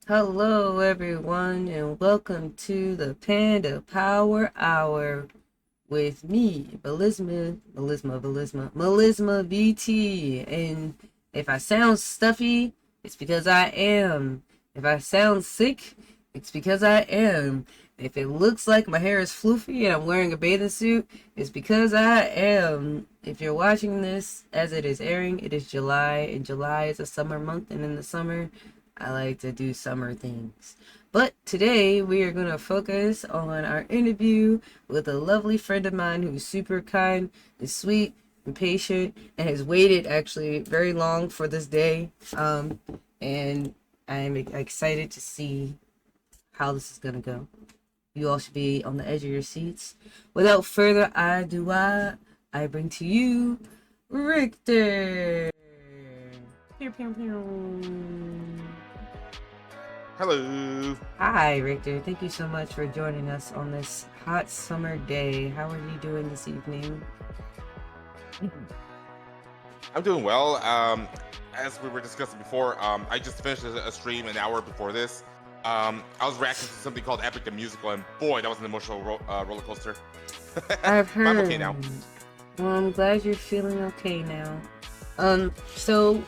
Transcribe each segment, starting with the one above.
Hello, everyone, and welcome to the Panda Power Hour with me, Melisma VT. And if I sound stuffy, it's because I am. If I sound sick, it's because I am. If it looks like my hair is floofy and I'm wearing a bathing suit, it's because I am. If you're watching this as it is airing, it is July, and July is a summer month, and in the summer, I like to do summer things. But today we are going to focus on our interview with a lovely friend of mine who's super kind and sweet and patient and has waited actually very long for this day. And I'm excited to see how this is going to go. You all should be on the edge of your seats. Without further ado, I bring to you Rictor. Pew, pew, pew. Hello. Hi, Rictor. Thank you so much for joining us on this hot summer day. How are you doing this evening? I'm doing well. As we were discussing before, I just finished a stream an hour before this. I was reacting to something called Epic the Musical, and boy, that was an emotional roller coaster. I've But I'm heard. okay now. Well, I'm glad you're feeling okay now. So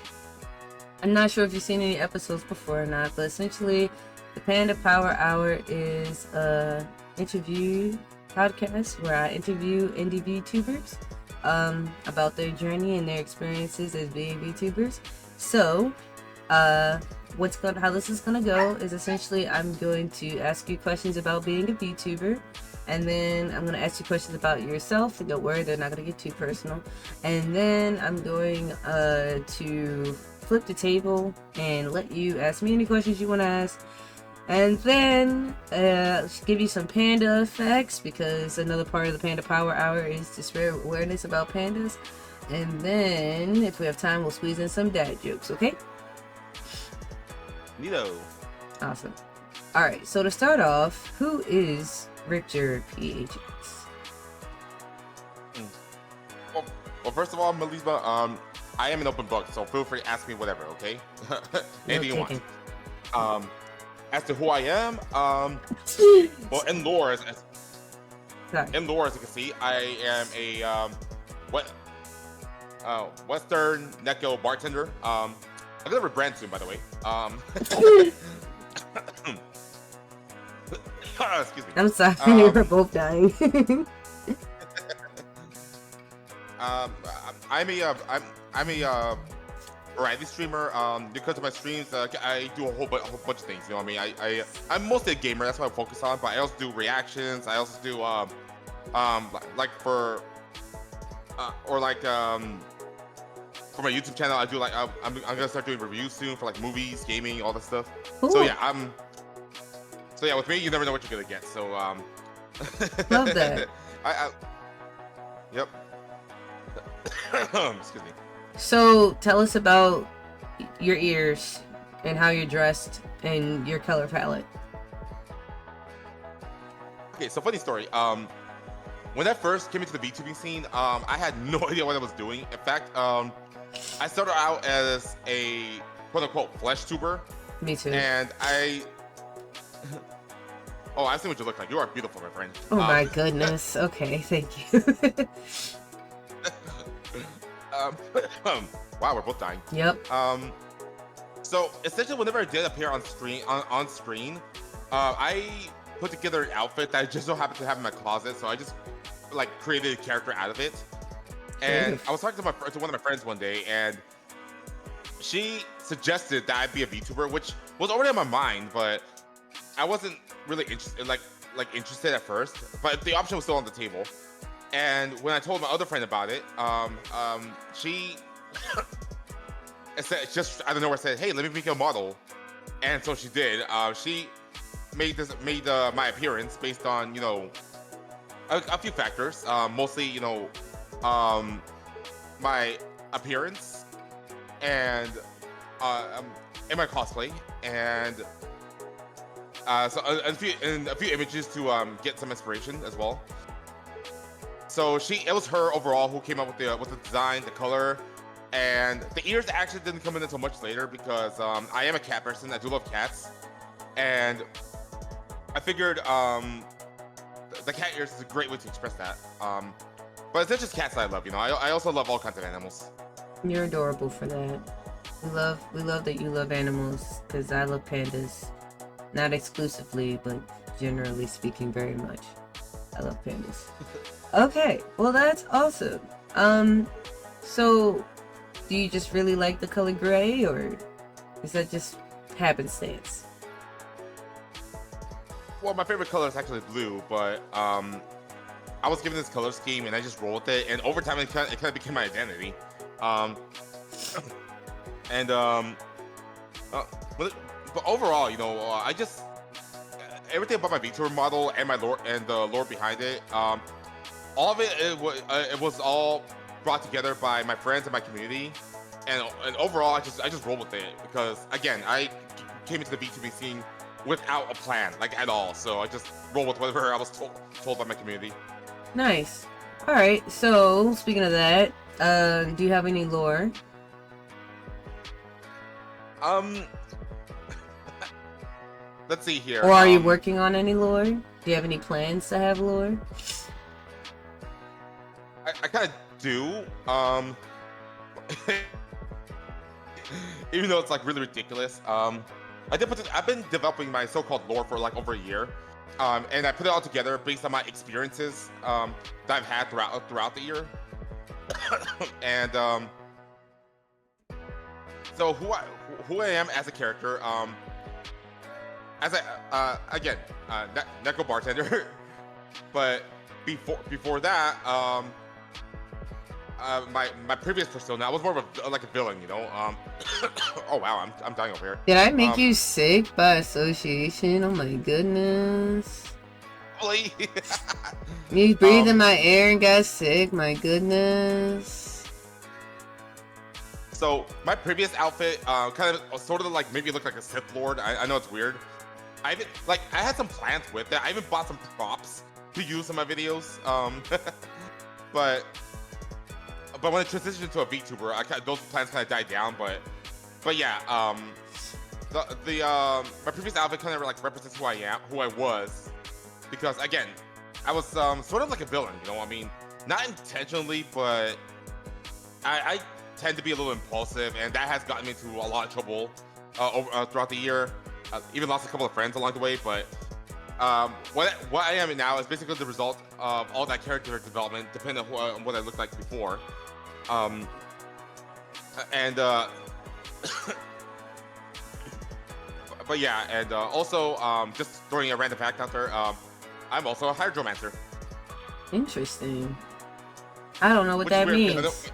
I'm not sure if you've seen any episodes before or not, but essentially, the Panda Power Hour is a interview podcast where I interview indie VTubers about their journey and their experiences as being VTubers. So, how this is gonna go is essentially I'm going to ask you questions about being a VTuber, and then I'm gonna ask you questions about yourself. And don't worry, they're not gonna get too personal. And then I'm going to flip the table and let you ask me any questions you want to ask. And then give you some panda facts, because another part of the Panda Power Hour is to spread awareness about pandas. And then, if we have time, we'll squeeze in some dad jokes, okay? Neato. Awesome. Alright, so to start off, who is Rictor PHX? Mm. Well, first of all, Melisma, I am an open book, so feel free to ask me whatever, okay? Anything you want. As to who I am, well, in lore, as you can see, I am a Western Necco bartender. I'm gonna rebrand soon, by the way. Excuse me. I'm sorry, we're both dying. I'm a variety streamer. Because of my streams, I do a whole bunch of things. You know what I mean? I'm mostly a gamer. That's what I focus on. But I also do reactions. I also do like for for my YouTube channel, I do like I'm gonna start doing reviews soon for like movies, gaming, all that stuff. Cool. So yeah, with me, you never know what you're gonna get. So Love that. Yep. Excuse me. So tell us about your ears and how you're dressed and your color palette. Okay, so funny story. When I first came into the VTubing scene, I had no idea what I was doing. In fact, I started out as a quote-unquote flesh tuber. Me too. And oh, I see what you look like. You are beautiful, my friend. Oh my goodness. Okay, thank you. Wow, we're both dying. Yep. So essentially, whenever I did appear on screen, I put together an outfit that I just so happened to have in my closet. So I just like created a character out of it. And I was talking to one of my friends one day, and she suggested that I be a VTuber, which was already on my mind, but I wasn't really interested, interested at first. But the option was still on the table. And when I told my other friend about it, she just out of nowhere said, "Hey, let me make you a model," and so she did. She made my appearance based on a few factors, mostly my appearance and in my cosplay, and so a few images to get some inspiration as well. So it was her overall who came up with the design, the color, and the ears actually didn't come in until much later because I am a cat person. I do love cats, and I figured the cat ears is a great way to express that. But it's not just cats that I love, you know. I also love all kinds of animals. You're adorable for that. We love that you love animals, because I love pandas. Not exclusively, but generally speaking, very much. I love pandas. Okay, well that's awesome. So do you just really like the color gray, or is that just happenstance? Well, my favorite color is actually blue, but I was given this color scheme and I just roll with it, and over time it kind of became my identity. And but overall, you know, I just everything about my VTuber model and my lore and the lore behind it, all of it was all brought together by my friends and my community, and overall, I just roll with it because again, I came into the VTubing scene without a plan, like at all. So I just roll with whatever I was told by my community. Nice. All right. So speaking of that, do you have any lore? Let's see here. Or are you working on any lore? Do you have any plans to have lore? I kind of do. Even though it's like really ridiculous. I've been developing my so-called lore for like over a year. And I put it all together based on my experiences that I've had throughout the year. And so who I am as a character, as again, Neko bartender. But before that, my previous persona, I was more of a villain, you know. Oh wow, I'm dying over here. Did I make you sick by association? Oh my goodness. Holy. You breathed in my air and got sick. My goodness. So my previous outfit, kind of sort of like maybe look like a Sith Lord. I know it's weird. I had some plans with that. I even bought some props to use in my videos. But when it transitioned into a VTuber, those plans kind of died down. But yeah, my previous outfit kind of like represents who I was, because again, I was sort of like a villain, you know. I mean, not intentionally, but I tend to be a little impulsive, and that has gotten me into a lot of trouble throughout the year. Even lost a couple of friends along the way, but what I am now is basically the result of all that character development, depending on what I looked like before. But yeah, and also just throwing a random fact out there, I'm also a hydromancer. Interesting. I don't know what that means.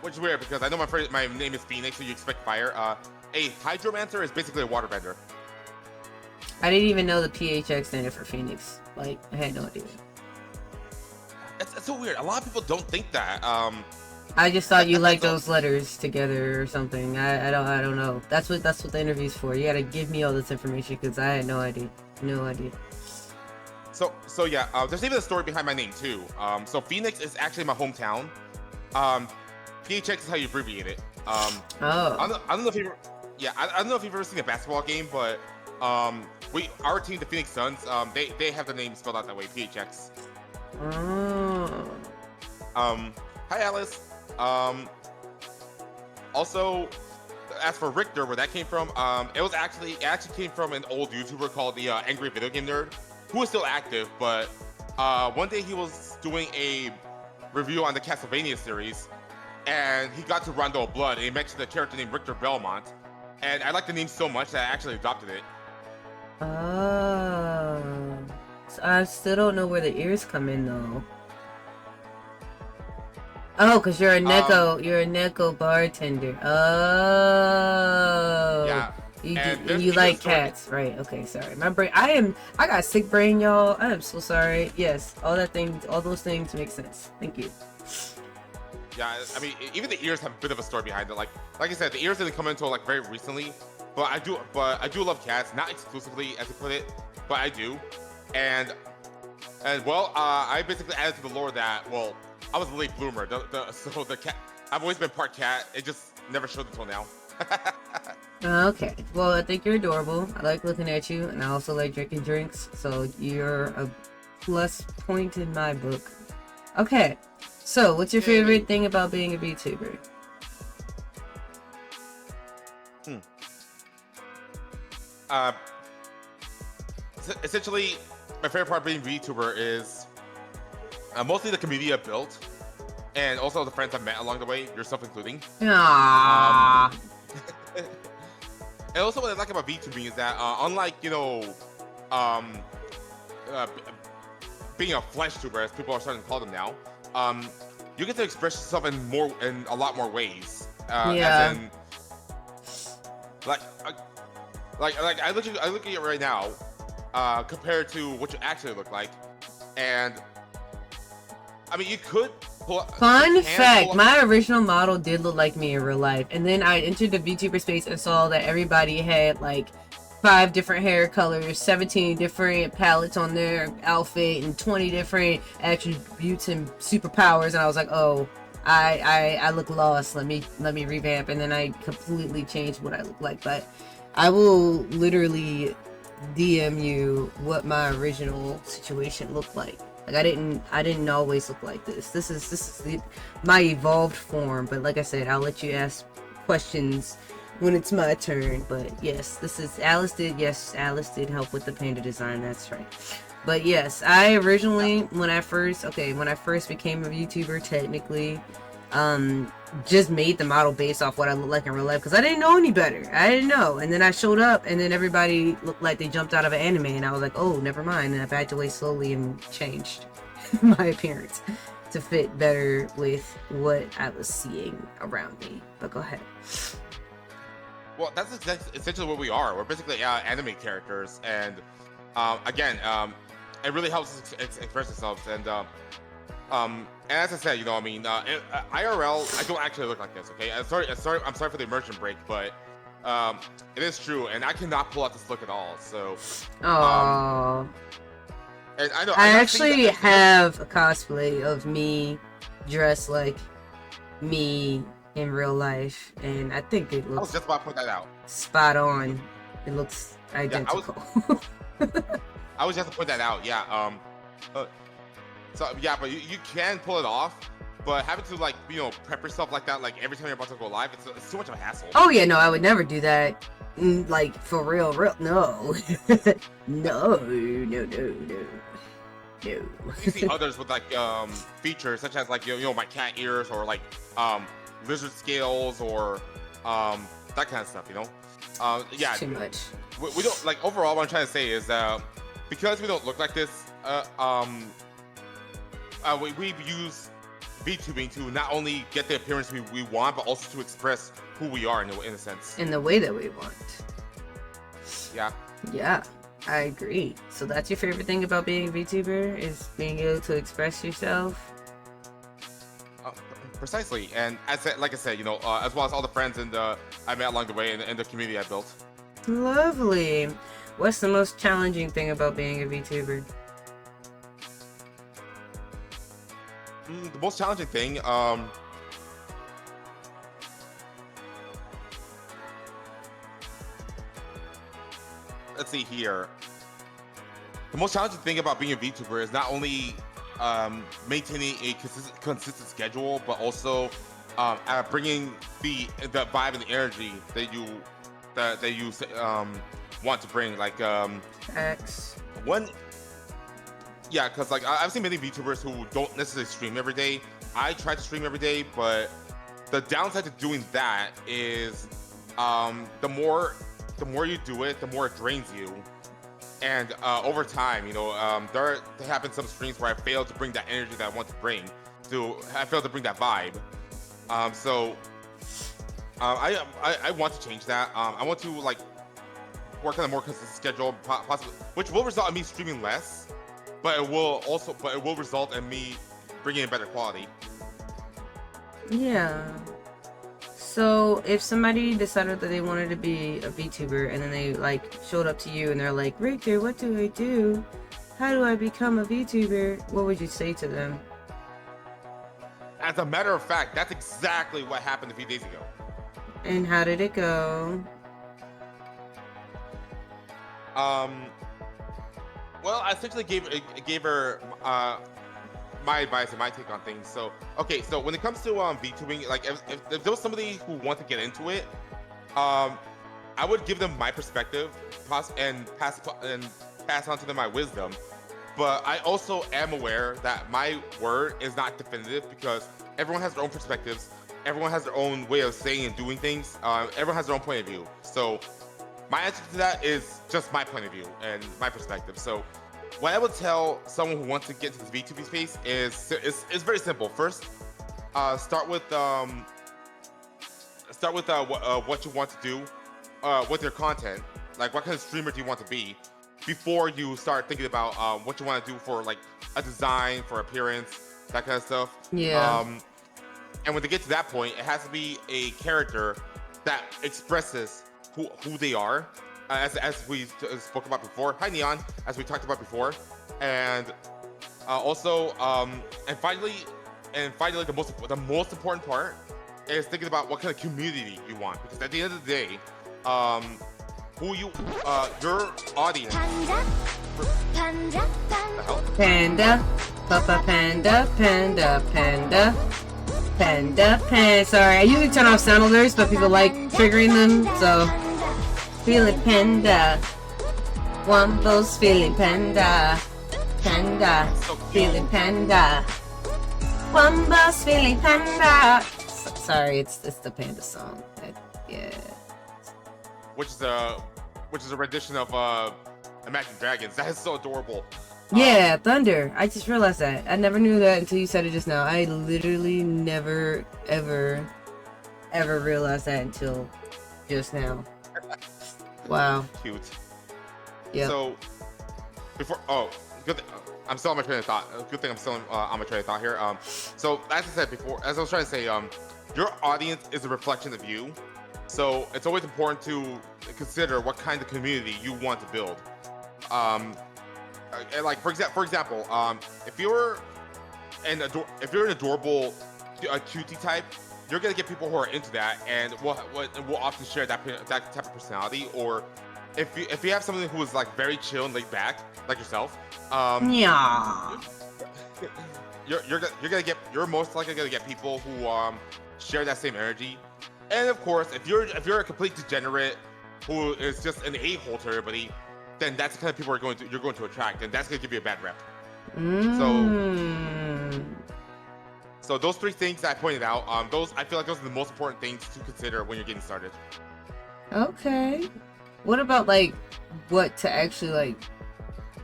Which is weird because I know my name is Phoenix, so you expect fire. A hydromancer is basically a waterbender. I didn't even know the PHX standard for Phoenix. Like, I had no idea. It's so weird. A lot of people don't think that. I just thought you liked those letters together or something. I don't know. That's what the interview's for. You gotta give me all this information because I had no idea. No idea. So yeah, there's even a story behind my name too. So Phoenix is actually my hometown. PHX is how you abbreviate it. Oh. I don't know if I don't know if you've ever seen a basketball game, but our team, the Phoenix Suns, they have the name spelled out that way, PHX. Oh. Hi Alice. Also, as for Rictor, where that came from, it actually came from an old YouTuber called the Angry Video Game Nerd, who is still active. But one day he was doing a review on the Castlevania series, and he got to Rondo of Blood, and he mentioned the character named Rictor Belmont, and I like the name so much that I actually adopted it. Oh. So I still don't know where the ears come in though. Oh, because you're a Neko bartender. Oh. Yeah. You like cats, right? Okay, sorry. My brain, I got sick brain, y'all. I am so sorry. Yes, all those things make sense. Thank you. Yeah, I mean, even the ears have a bit of a story behind it. Like I said, the ears didn't come until like very recently. But I do love cats, not exclusively, as you put it, but I do. And well, I basically added to the lore that, well, I was a late bloomer. So the cat, I've always been part cat. It just never showed until now. Okay. Well, I think you're adorable. I like looking at you, and I also like drinking drinks. So you're a plus point in my book. Okay. So, what's your favorite thing about being a VTuber? Uh, essentially, my favorite part of being VTuber is mostly the community I've built, and also the friends I've met along the way, yourself including. Aww. And also what I like about VTubing is that unlike um, uh, being a flesh tuber, as people are starting to call them now, you get to express yourself in a lot more ways. Yeah. As in, like, I look at you right now, compared to what you actually look like, and I mean, you could Fun fact, my original model did look like me in real life, and then I entered the VTuber space and saw that everybody had like 5 different hair colors, 17 different palettes on their outfit, and 20 different attributes and superpowers, and I was like, oh, I look lost. Let me revamp, and then I completely changed what I look like. But I will literally DM you what my original situation looked like. Like I didn't always look like this. This is my evolved form. But like I said, I'll let you ask questions when it's my turn. But yes, this is Alice did. Yes, Alice did help with the panda design. That's right. But yes, I originally when I first became a YouTuber, technically, just made the model based off what I look like in real life because I didn't know any better. I didn't know, and then I showed up, and then everybody looked like they jumped out of an anime, and I was like, oh, never mind. And I backed away slowly and changed my appearance to fit better with what I was seeing around me. But go ahead. Well, that's essentially what we are. We're basically anime characters, and again, it really helps us express ourselves. And as I said, I mean, IRL, I don't actually look like this. Okay, I'm sorry for the immersion break, but it is true, and I cannot pull out this look at all. So, and I know I actually have a cosplay of me dressed like me in real life, and I think it looks. I was just about to put that out. Spot on. It looks identical. Yeah, I was just to put that out. Yeah. So yeah, but you can pull it off, but having to like prep yourself like that, like every time you're about to go live, it's too much of a hassle. Oh yeah, no, I would never do that. Like for real, no. No. You see others with like features such as like my cat ears or like lizard scales or that kind of stuff. Yeah. Too much. We don't like overall. What I'm trying to say is because we don't look like this. We've used VTubing to not only get the appearance we want, but also to express who we are in a sense. In the way that we want. Yeah. Yeah, I agree. So that's your favorite thing about being a VTuber, is being able to express yourself? Precisely. And like I said, as well as all the friends I met along the way and the community I built. Lovely. What's the most challenging thing about being a VTuber? The most challenging thing, let's see here. The most challenging thing about being a VTuber is not only maintaining a consistent schedule, but also bringing the vibe and the energy that you want to bring. Like yeah, because like I've seen many VTubers who don't necessarily stream every day. I try to stream every day, but the downside to doing that is the more you do it, the more it drains you. And over time, there have been some streams where I failed to bring that energy that I want to bring. I failed to bring that vibe. So I want to change that. I want to like work on a more consistent schedule, possibly, which will result in me streaming less. But it will result in me bringing in better quality. Yeah. So if somebody decided that they wanted to be a VTuber and then they like showed up to you and they're like, Rictor, what do I do? How do I become a VTuber? What would you say to them? As a matter of fact, that's exactly what happened a few days ago. And how did it go? Um, well, I essentially gave her my advice and my take on things. So, okay, so when it comes to VTubing, like if there was somebody who wants to get into it, um, I would give them my perspective, and pass on to them my wisdom. But I also am aware that my word is not definitive because everyone has their own perspectives. Everyone has their own way of saying and doing things. Everyone has their own point of view. So my answer to that is just my point of view and my perspective. So what I would tell someone who wants to get into the VTuber space is very simple. First, start with what you want to do with your content. Like what kind of streamer do you want to be before you start thinking about what you want to do for like a design, for appearance, that kind of stuff. Yeah. And when they get to that point, it has to be a character that expresses who they are, as we spoke about before. Hi Neon, as we talked about before, and also and finally the most important part is thinking about what kind of community you want, because at the end of the day, who you your audience. Panda, Panda, Papa Panda, Panda, Panda, Panda, Panda. Sorry, I usually turn off sound alerts, but people like triggering them, so. Feeling Panda. Wombo's feeling Panda. Panda, feeling Panda. Wombo's feeling Panda. Sorry, it's the Panda song. Yeah. Which is a rendition of Imagine Dragons. That is so adorable. Yeah, Thunder. I just realized that. I never knew that until you said it just now. I literally never, ever realized that until just now. Wow. Cute. Yeah. So before good. I'm still on my train of thought. Good thing I'm still on my train of thought here. So as I said before, as I was trying to say, your audience is a reflection of you. So it's always important to consider what kind of community you want to build. Like for example, if you're an adorable cutie type, you're gonna get people who are into that, and will often share that type of personality. Or if you have somebody who is like very chill and laid back, like yourself, Yeah. you're most likely gonna get people who share that same energy. And of course, if you're a complete degenerate who is just an a-hole to everybody, then that's the kind of people you're going to attract, and that's gonna give you a bad rep. So those three things that I pointed out, I feel like those are the most important things to consider when you're getting started. Okay. What about like what to actually like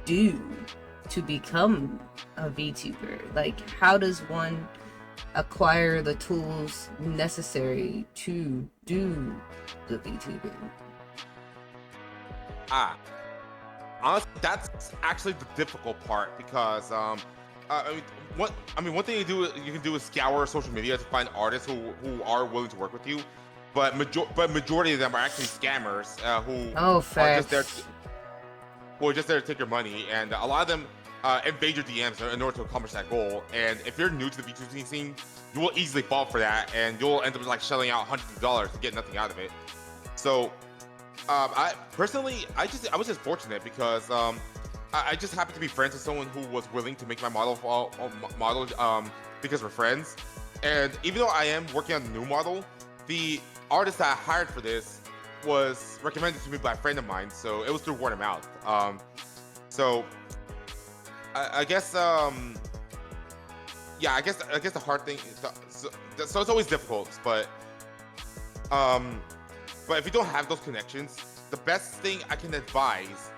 do to become a VTuber? Like how does one acquire the tools necessary to do the VTubing? Honestly, that's actually the difficult part, because one thing you can do is scour social media to find artists who are willing to work with you, but majority of them are actually scammers who are just there to take your money, and a lot of them invade your DMs in order to accomplish that goal. And if you're new to the VTubing scene, you will easily fall for that, and you'll end up like shelling out hundreds of dollars to get nothing out of it. So I personally, I was just fortunate because I just happened to be friends with someone who was willing to make my model because we're friends. And even though I am working on a new model, the artist that I hired for this was recommended to me by a friend of mine, so it was through word of mouth. So I guess yeah, I guess the hard thing so it's always difficult, but if you don't have those connections, the best thing I can advise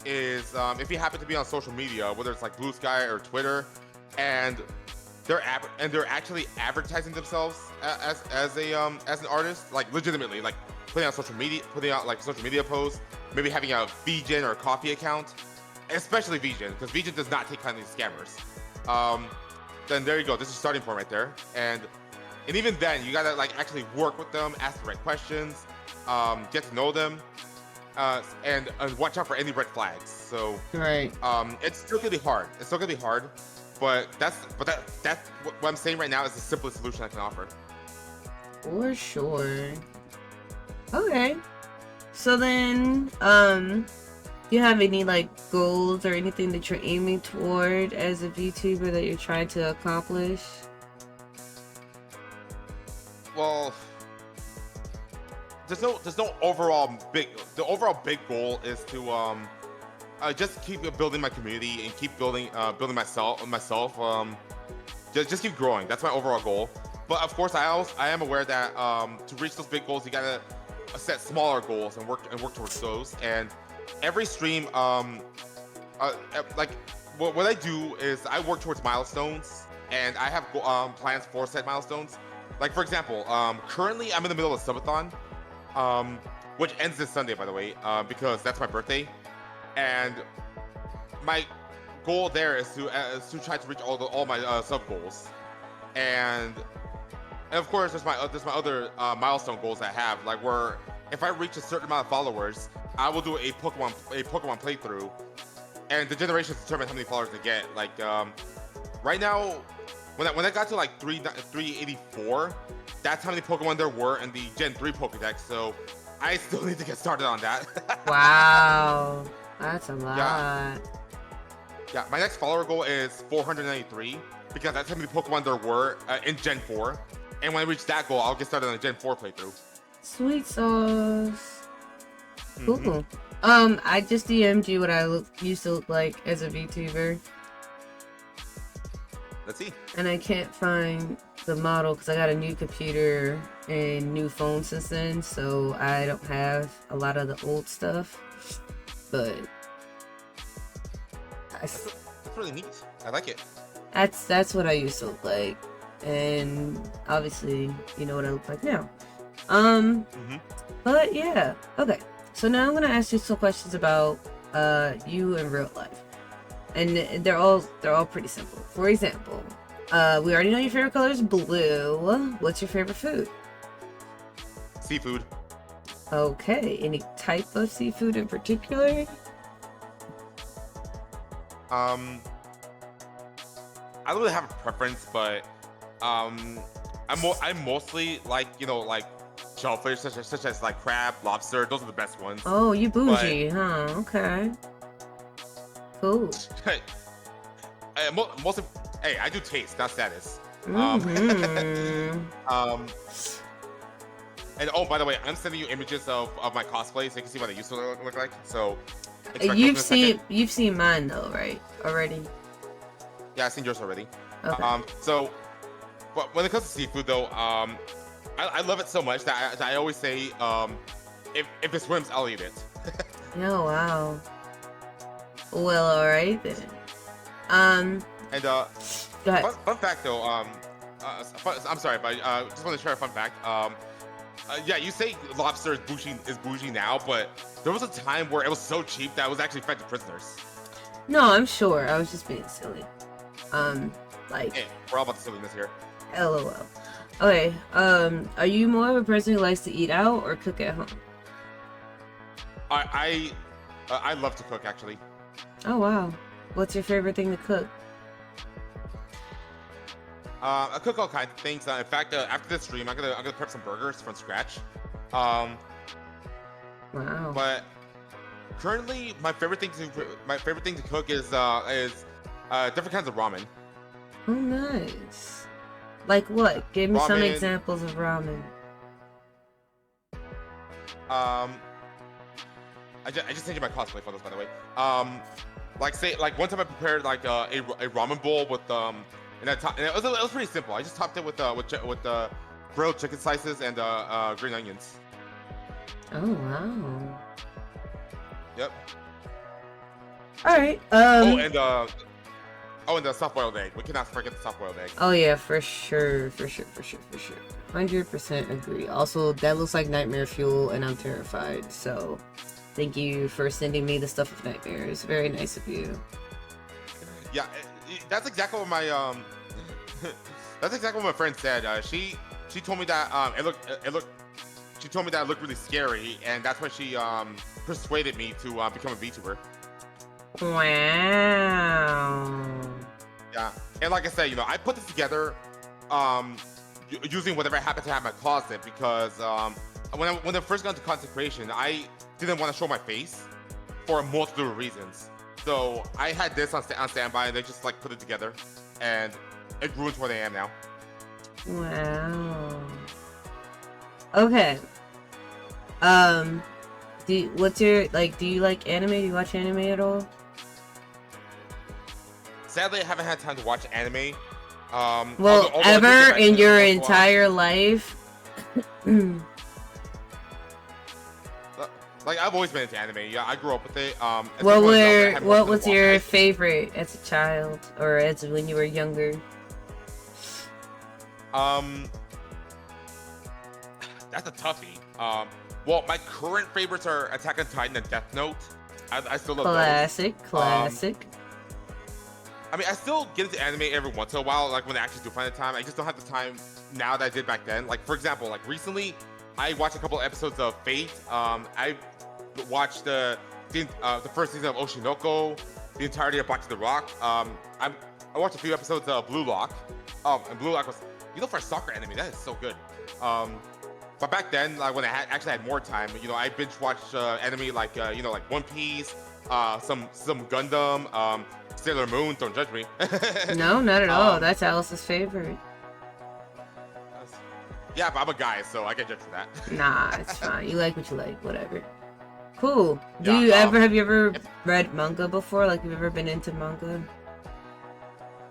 is if you happen to be on social media, whether it's like Blue Sky or Twitter, and they're actually advertising themselves as an artist, like legitimately, like putting out social media posts, maybe having a VGen or a coffee account, especially VGen, because VGen does not take kindly to scammers. Then there you go. This is a starting point right there, and even then, you gotta like actually work with them, ask the right questions, get to know them, and watch out for any red flags. So right. It's still gonna be hard. But that's what I'm saying right now is the simplest solution I can offer. For sure. Okay. So then, Do you have any like goals or anything that you're aiming toward as a VTuber that you're trying to accomplish? Well, there's no overall big. The overall big goal is to just keep building my community and keep building myself. Just keep growing. That's my overall goal. But of course, I am aware that to reach those big goals, you gotta set smaller goals and work towards those. And every stream, like what I do is I work towards milestones, and I have plans for set milestones. Like for example, currently I'm in the middle of a subathon, which ends this Sunday, by the way, because that's my birthday, and my goal there is to try to reach all my sub goals, and of course there's my other milestone goals I have, like where if I reach a certain amount of followers, I will do a Pokemon playthrough, and the generations determine how many followers they get. Like right now, when I got to like 384, that's how many Pokemon there were in the Gen 3 Pokedex. So I still need to get started on that. Wow, that's a lot. Yeah, my next follower goal is 493 because that's how many Pokemon there were in Gen 4. And when I reach that goal, I'll get started on a Gen 4 playthrough. Sweet sauce. Cool. I just DM'd you what I used to look like as a VTuber. Let's see. And I can't find the model because I got a new computer and new phone since then, so I don't have a lot of the old stuff. But That's really neat. I like it. that's what I used to look like, and obviously you know what I look like now. But yeah, okay. So now I'm gonna ask you some questions about you in real life, and they're all pretty simple. For example, we already know your favorite color is blue. What's your favorite food? Seafood. Okay, any type of seafood in particular? I don't really have a preference, but I'm mostly like, you know, like shellfish, such as like crab, lobster. Those are the best ones. Oh, you bougie, huh? Okay. Cool. Mostly, hey, I do taste, not status. And oh, by the way, I'm sending you images of my cosplay so you can see what I used to look like. So You've seen mine though, right? Already. Yeah, I've seen yours already. Okay. So, but when it comes to seafood though, I love it so much that I always say, if it swims, I'll eat it. Oh wow. Well, all right then. And go ahead. fun fact though, I'm sorry, but just want to share a fun fact. Yeah, you say lobster is bougie now, but there was a time where it was so cheap that it was actually fed to prisoners. No, I'm sure. I was just being silly. Like. Hey, we're all about the silliness here. LOL. Okay. Are you more of a person who likes to eat out or cook at home? I love to cook actually. Oh wow. What's your favorite thing to cook? I cook all kinds of things. In fact, after this stream, I'm gonna prep some burgers from scratch. Wow. But currently, my favorite thing to cook is different kinds of ramen. Oh, nice. Like what? Give me some examples of ramen. I just changed my cosplay photos, by the way. Like one time I prepared like a ramen bowl with and it was pretty simple. I just topped it with grilled chicken slices and green onions. Oh wow. Yep. All right. And the soft-boiled egg. We cannot forget the soft-boiled egg. Oh yeah, for sure. 100% agree. Also, that looks like nightmare fuel, and I'm terrified. So, thank you for sending me the stuff of nightmares. Very nice of you. Yeah, that's exactly what my that's exactly what my friend said. She told me that she told me that it looked really scary, and that's why she persuaded me to become a VTuber. Wow. Yeah, and like I said, you know, I put this together using whatever I happen to have in my closet because when I first got into content creation, I didn't want to show my face. for a multitude of reasons. So I had this on standby, and they just like put it together, and it grew into what I am now. Wow. Okay. What's your do you like anime? Do you watch anime at all? Sadly, I haven't had time to watch anime. Well, although ever in your entire life? Like I've always been into anime. Yeah, I grew up with it. What was your favorite as a child or as when you were younger? That's a toughie. Well, my current favorites are Attack on Titan and Death Note. I still love Classic. I mean, I still get into anime every once in a while, like when I actually do find the time. I just don't have the time now that I did back then. Like, for example, like recently, I watched a couple episodes of Fate. I watched the first season of Oshinoko, the entirety of Back to the Rock. I watched a few episodes of Blue Lock. And Blue Lock was, for a soccer anime, that is so good. But back then, like when I actually had more time, I binge watched anime like like One Piece, some Gundam, Sailor Moon. Don't judge me. No, not at all. That's Alice's favorite. Yeah, but I'm a guy, so I get judged for that. Nah, it's fine. You like what you like, whatever. Cool. Yeah, have you ever read manga before? Like, you've ever been into manga?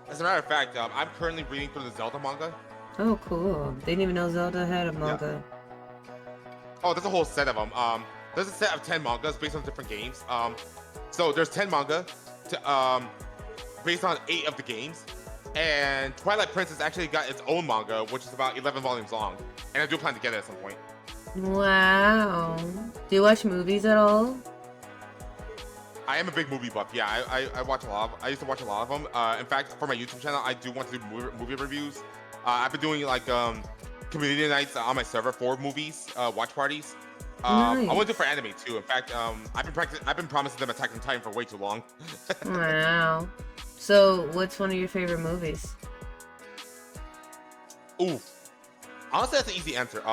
As a matter of fact, I'm currently reading through the Zelda manga. Oh, cool. Didn't even know Zelda had a manga. Yeah. Oh, there's a whole set of them. There's a set of 10 mangas based on different games. So there's 10 manga based on 8 of the games. And Twilight Princess actually got its own manga, which is about 11 volumes long. And I do plan to get it at some point. Wow. Do you watch movies at all? I am a big movie buff. Yeah, I watch a lot. I used to watch a lot of them. In fact, for my YouTube channel, I do want to do movie reviews. I've been doing like community nights on my server for movies, watch parties. Nice. I want to do it for anime too. In fact, I've been promising them Attack on Titan for way too long. Wow. So, what's one of your favorite movies? Ooh, honestly, that's an easy answer.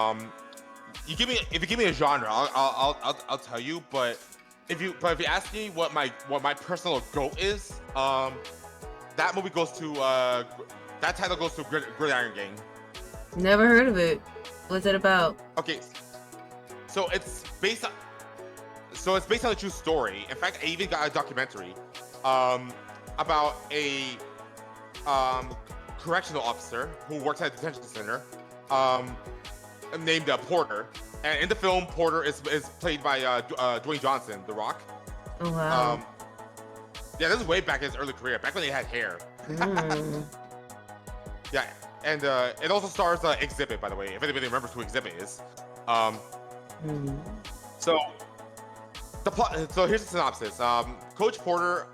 If you give me a genre, I'll tell you. But if you ask me what my personal GOAT is, that movie goes to that title goes to Gridiron Gang. Never heard of it. What's it about? Okay, so it's based on a true story. In fact, I even got a documentary about a correctional officer who works at a detention center named Porter. And in the film, Porter is played by Dwayne Johnson, The Rock. Oh, wow. Yeah, this is way back in his early career, back when he had hair. Yeah, and it also stars Exhibit, by the way, if anybody remembers who Exhibit is. So the plot. So here's the synopsis. Coach Porter,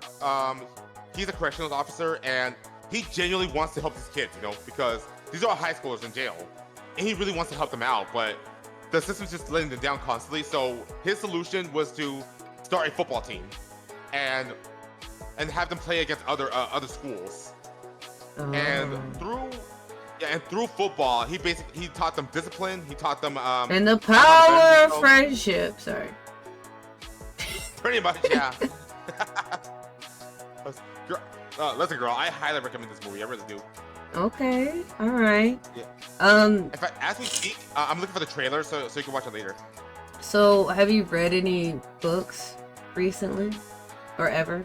he's a correctional officer, and he genuinely wants to help these kids, because these are high schoolers in jail, and he really wants to help them out, but the system's just letting them down constantly. So his solution was to start a football team, and have them play against other schools. And through football, he taught them discipline. He taught them and the power of friendship. Sorry. Pretty much, yeah. Listen, girl, I highly recommend this movie. I really do. Okay, all right. Yeah. In fact, as we speak, I'm looking for the trailer so you can watch it later. So, have you read any books recently, or ever?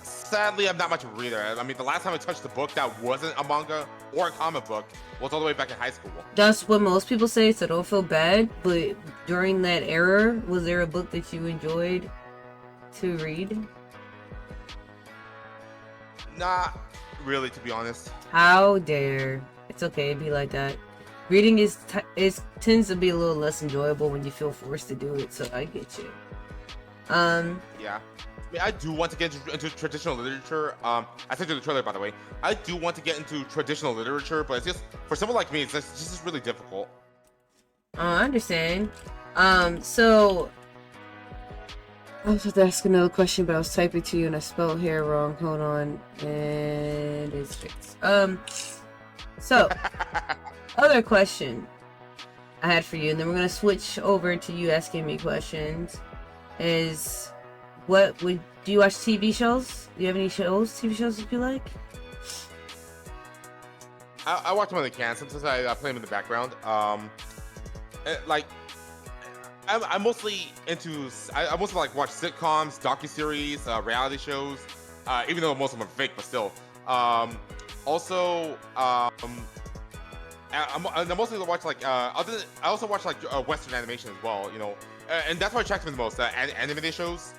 Sadly, I'm not much of a reader. I mean, the last time I touched a book that wasn't a manga or a comic book was all the way back in high school. That's what most people say, so don't feel bad. But during that era, was there a book that you enjoyed to read? Not really, to be honest. How dare. It's okay, it'd be like that. Reading tends to be a little less enjoyable when you feel forced to do it, so I get you. Yeah. I mean, I do want to get into traditional literature. I sent you the trailer, by the way. I do want to get into traditional literature, but it's just, for someone like me, it's just really difficult. I understand. So I was about to ask another question, but I was typing to you and I spelled hair wrong. Hold on. And it's fixed. So other question I had for you, and then we're gonna switch over to you asking me questions. is what would do you watch TV shows? Do you have any TV shows that you like? I watch them when I can. Sometimes I play them in the background. Like I'm mostly into. I mostly like watch sitcoms, docuseries, reality shows. Even though most of them are fake, but still. Also, I mostly watch like I also watch like Western animation as well. You know, and that's what attracts me the most. Animated shows.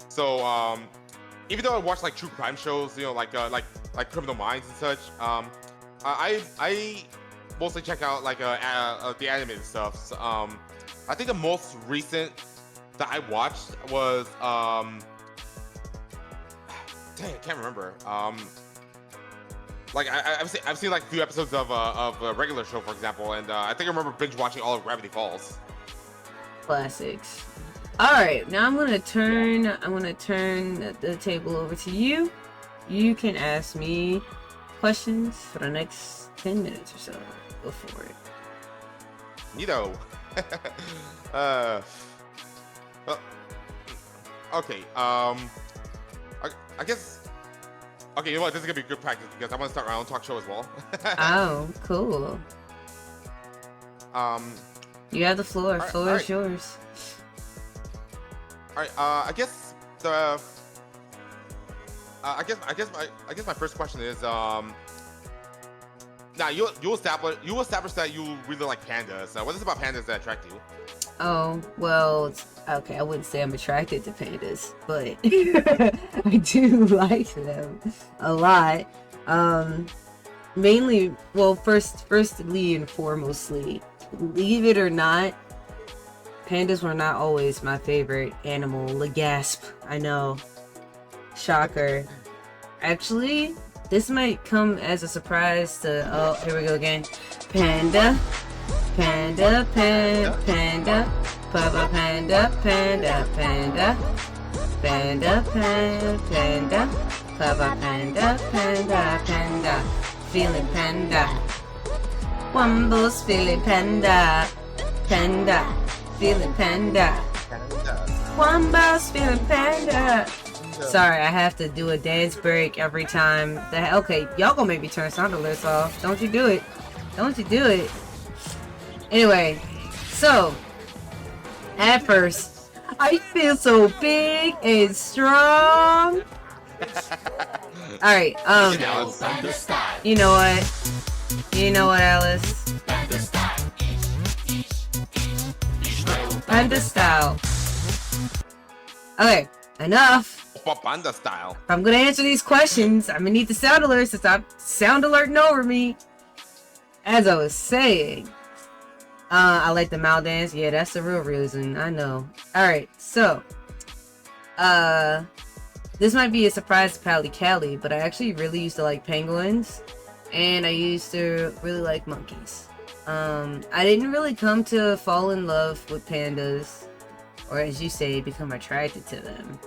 So even though I watch like true crime shows, you know, like Criminal Minds and such, I mostly check out like the animated stuff. So, I think the most recent that I watched was dang, I can't remember. Like I've seen like a few episodes of a regular show, for example, and I think I remember binge watching all of Gravity Falls. Classics. All right, now I'm gonna turn the table over to you. You can ask me questions for the next 10 minutes or so. Go for it. Neato. Okay. I guess. Okay, you know what? This is gonna be good practice because I want to start my own talk show as well. Oh, cool. You have the floor. Floor is yours. All right. I guess the. I guess my first question is now you establish that you really like pandas. What is it about pandas that attract you? Oh, well, okay, I wouldn't say I'm attracted to pandas, but I do like them a lot. Mainly, well, firstly and foremostly, believe it or not, pandas were not always my favorite animal. Gasp, I know. Shocker. Actually, this might come as a surprise to, oh, here we go again. Panda, panda, panda, panda, papa panda, panda, panda, panda, panda, panda, papa panda, panda, panda, feeling panda. Wombo's feeling panda, panda, feeling panda. Wombo's feeling panda. Sorry, I have to do a dance break every time. Okay, y'all gonna make me turn sound alerts off. Don't you do it. Don't you do it. Anyway, so, at first, I feel so big and strong. Alright, you know what? You know what, Alice? Panda style. Okay, enough. Panda style. If I'm gonna answer these questions, I'm gonna need the sound alerts to stop sound alerting over me. As I was saying, I like the mouth dance. Yeah, that's the real reason. I know. Alright, so, this might be a surprise to Pally Callie, but I actually really used to like penguins, and I used to really like monkeys. I didn't really come to fall in love with pandas, or as you say, become attracted to them.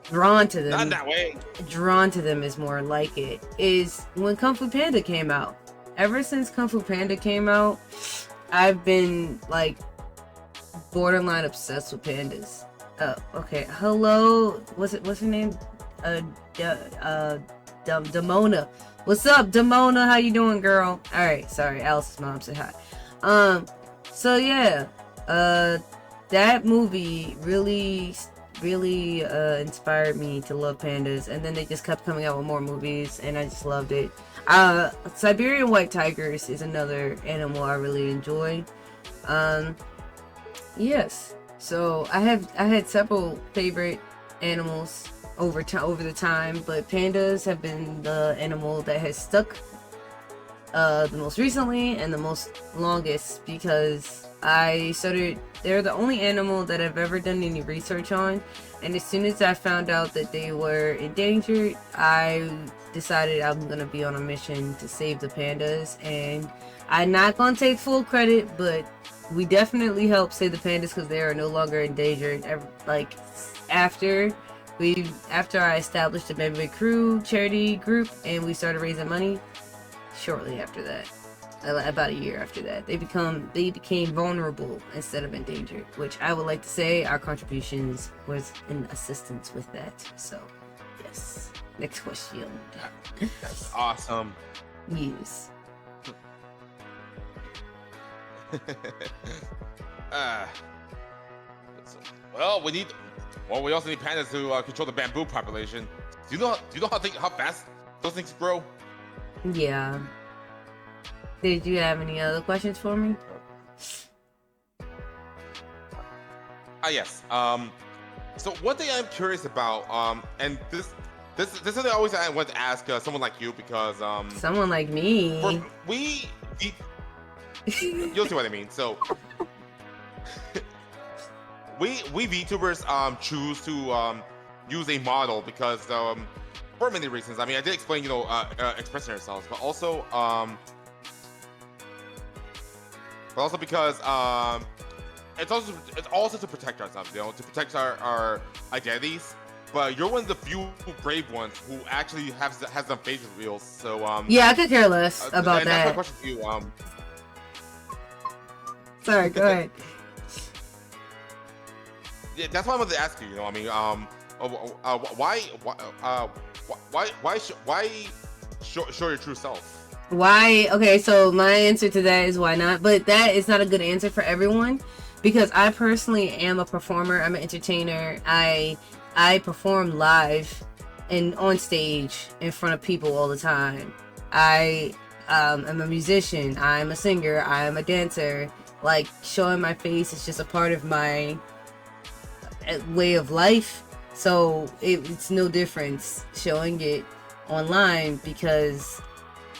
Drawn to them. Not that way. Drawn to them is more like it. Is when Kung Fu Panda came out. Ever since Kung Fu Panda came out, I've been like borderline obsessed with pandas. Okay. Hello. What's her name? Demona. What's up, Demona? How you doing, girl? All right. Sorry, Alice's mom said hi. So yeah. That movie really inspired me to love pandas, and then they just kept coming out with more movies, and I just loved it. Siberian white tigers is another animal I really enjoy. Yes, so I had several favorite animals over the time, but pandas have been the animal that has stuck the most recently and the most longest, because they're the only animal that I've ever done any research on, and as soon as I found out that they were endangered, I decided I'm gonna be on a mission to save the pandas. And I'm not gonna take full credit, but we definitely helped save the pandas because they are no longer endangered. Like after I established the Baby Crew charity group and we started raising money shortly after that. about a year after that. They became vulnerable instead of endangered, which I would like to say our contributions was in assistance with that. So, yes. Next question. That's awesome. Yes. Well, we also need pandas to control the bamboo population. Do you know how fast those things grow? Yeah. Did you have any other questions for me? Yes. So one thing I'm curious about, and this is something I want to ask someone like you because Someone like me. You'll see what I mean. So we VTubers choose to use a model because for many reasons. I mean, I did explain, expressing ourselves, but also because it's also to protect ourselves, to protect our identities. But you're one of the few brave ones who actually has some facial reveals. So yeah, I could care less about and that. That's my question to you. Sorry, go ahead. Yeah, that's why I wanted to ask you. I mean, why show your true self? Why? Okay, so my answer to that is why not. But that is not a good answer for everyone because I personally am a performer. I'm an entertainer. I perform live and on stage in front of people all the time. I am a musician. I'm a singer. I'm a dancer. Like, showing my face is just a part of my way of life. So it's no difference showing it online because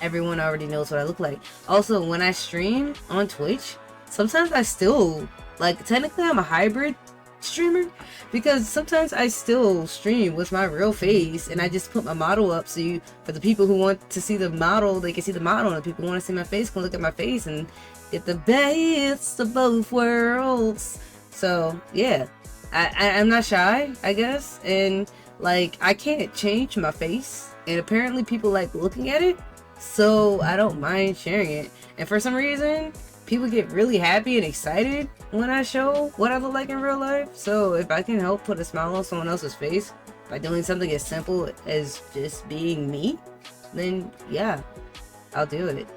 everyone already knows what I look like. Also, when I stream on Twitch, sometimes I still, like, technically I'm a hybrid streamer because sometimes I still stream with my real face and I just put my model up so for the people who want to see the model, they can see the model, and the people who want to see my face can look at my face and get the best of both worlds. So yeah, I'm not shy, I guess, and like I can't change my face, and apparently people like looking at it, so I don't mind sharing it. And for some reason, people get really happy and excited when I show what I look like in real life. So if I can help put a smile on someone else's face by doing something as simple as just being me, then yeah, I'll do it.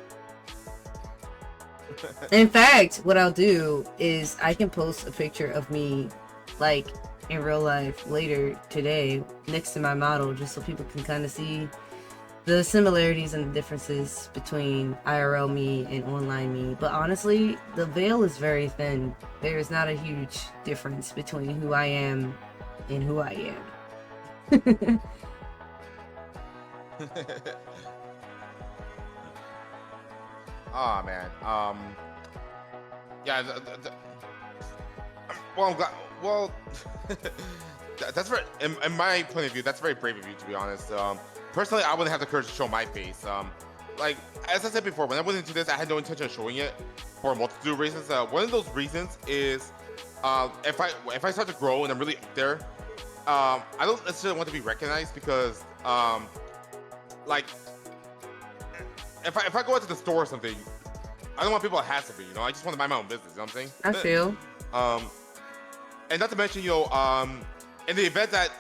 In fact, what I'll do is I can post a picture of me like in real life later today next to my model, just so people can kind of see the similarities and the differences between IRL me and online me. But honestly, the veil is very thin. There is not a huge difference between who I am and who I am. Oh man. Yeah. Well, I'm glad. Well, that's very. In my point of view, that's very brave of you, to be honest. Personally, I wouldn't have the courage to show my face. Like as I said before, when I went into this, I had no intention of showing it for a multitude of reasons. One of those reasons is if I start to grow and I'm really up there, I don't necessarily want to be recognized because like if I go into the store or something, I don't want people to hassle me. I just want to mind my own business. You know what I'm saying? I feel. And not to mention, in the event that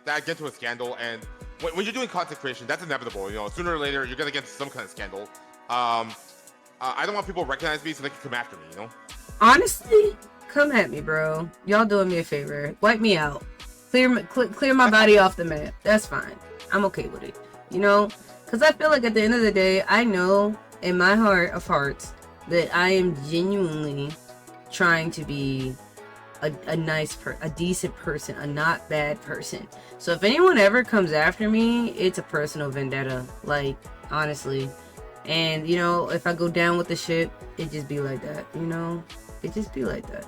I get into a scandal, and when you're doing content creation, that's inevitable. Sooner or later you're gonna get into some kind of scandal. I don't want people to recognize me so they can come after me. Honestly, come at me, bro. Y'all doing me a favor. Wipe me out. Clear my body off the map. That's fine. I'm okay with it. Because I feel like at the end of the day, I know in my heart of hearts that I am genuinely trying to be a decent person, a not bad person. So if anyone ever comes after me, it's a personal vendetta, like, honestly. And if I go down with the ship, it just be like that. It just be like that.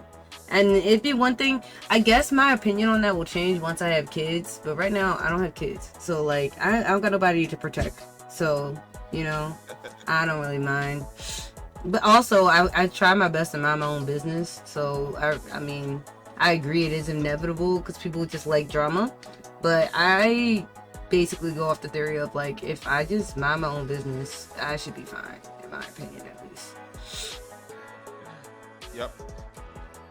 And it'd be one thing, I guess my opinion on that will change once I have kids, but right now I don't have kids, so like I don't got nobody to protect, so I don't really mind. But also, I try my best to mind my own business. So, I mean, I agree it is inevitable because people just like drama. But I basically go off the theory of, like, if I just mind my own business, I should be fine, in my opinion at least. Yep.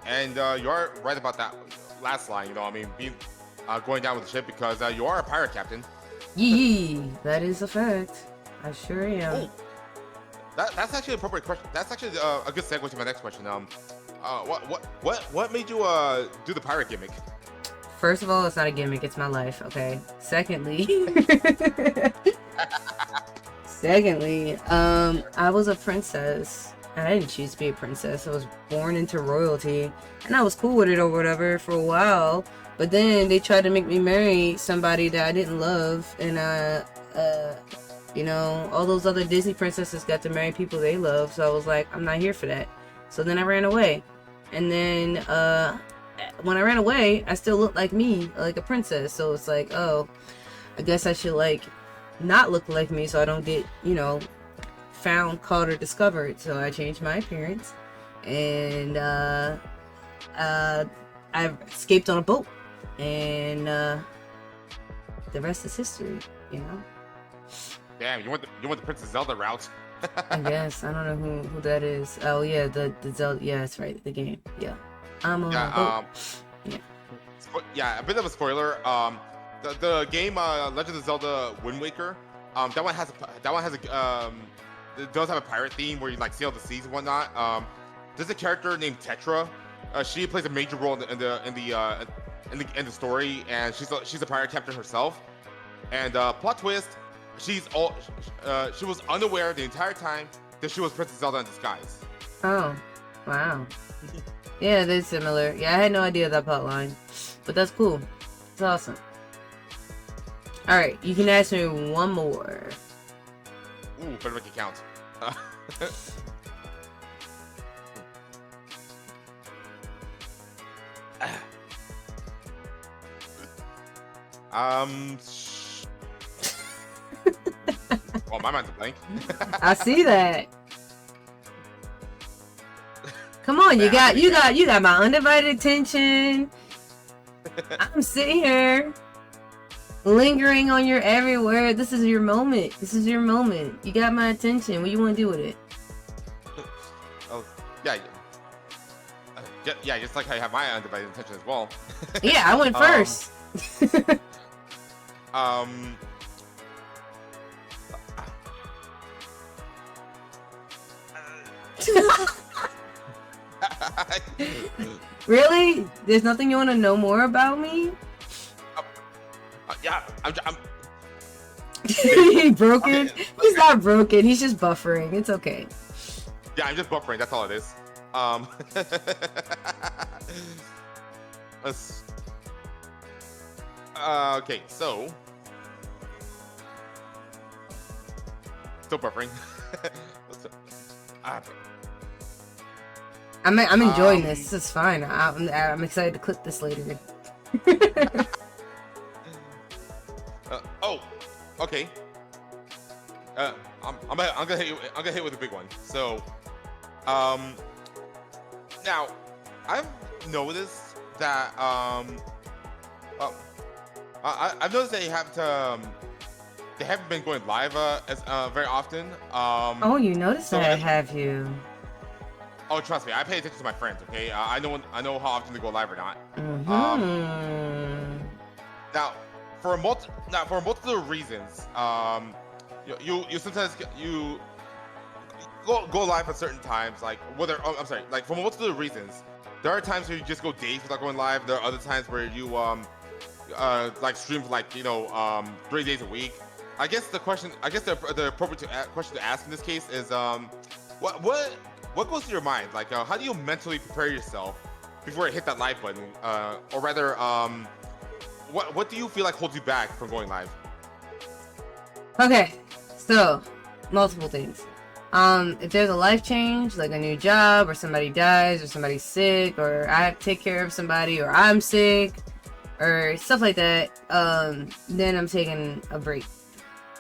And you are right about that last line. You know, I mean, being going down with the ship because you are a pirate captain. Yee, that is a fact. I sure am. Oh, that's actually an appropriate question. That's actually a good segue to my next question. What made you do the pirate gimmick? First of all, it's not a gimmick, it's my life, okay? Secondly, I was a princess. And I didn't choose to be a princess. I was born into royalty. And I was cool with it or whatever for a while. But then they tried to make me marry somebody that I didn't love. And, you know, all those other Disney princesses got to marry people they love. So I was like, I'm not here for that. So then I ran away. And then, when I ran away, I still looked like me, like a princess. So it's like, oh, I guess I should, like, not look like me so I don't get, you know, found, caught, or discovered. So I changed my appearance. And, I escaped on a boat. And, the rest is history, you know? Damn, you went the Princess Zelda route. I guess. I don't know who that is. Oh, yeah, the Zelda. Yeah, that's right. The game. Yeah. I'm on a boat. Yeah, a bit of a spoiler. The game Legend of Zelda Wind Waker. That one has a it does have a pirate theme where you like sail the seas and whatnot. There's a character named Tetra. She plays a major role in the story, and she's a pirate captain herself. And plot twist, she was unaware the entire time that she was Princess Zelda in disguise. Oh, wow. Yeah, they're similar. Yeah, I had no idea that plot line, but that's cool. It's awesome. All right, you can ask me one more. Ooh, better make it count. Well, my mind's a blank. I see that. Come on, you got my undivided attention. I'm sitting here lingering on your every word. This is your moment. This is your moment. You got my attention. What do you want to do with it? Oh, yeah. Yeah, just like how you have my undivided attention as well. Yeah, I went first. Really? There's nothing you want to know more about me? Yeah, I'm He broken? Okay. He's not broken. He's just buffering. It's okay. Yeah, I'm just buffering. That's all it is. Okay, so still buffering. I'm enjoying this. This is fine. I'm excited to clip this later. Oh, okay. I'm gonna hit you. I'm gonna hit with a big one. So, now I've noticed that I've noticed they haven't been going live as very often. Oh, you noticed so that, have you? Oh, trust me, I pay attention to my friends. Okay, I know how often they go live or not. Mm-hmm. Now, for a multitude of reasons, you sometimes go live at certain times, like like for a multitude of reasons. There are times where you just go days without going live. There are other times where you like stream for like 3 days a week. I guess the appropriate question to ask in this case is what goes through your mind? Like how do you mentally prepare yourself before you hit that live button, or rather what do you feel like holds you back from going live? Okay, so multiple things. If there's a life change, like a new job, or somebody dies, or somebody's sick, or I have to take care of somebody, or I'm sick, or stuff like that, then I'm taking a break.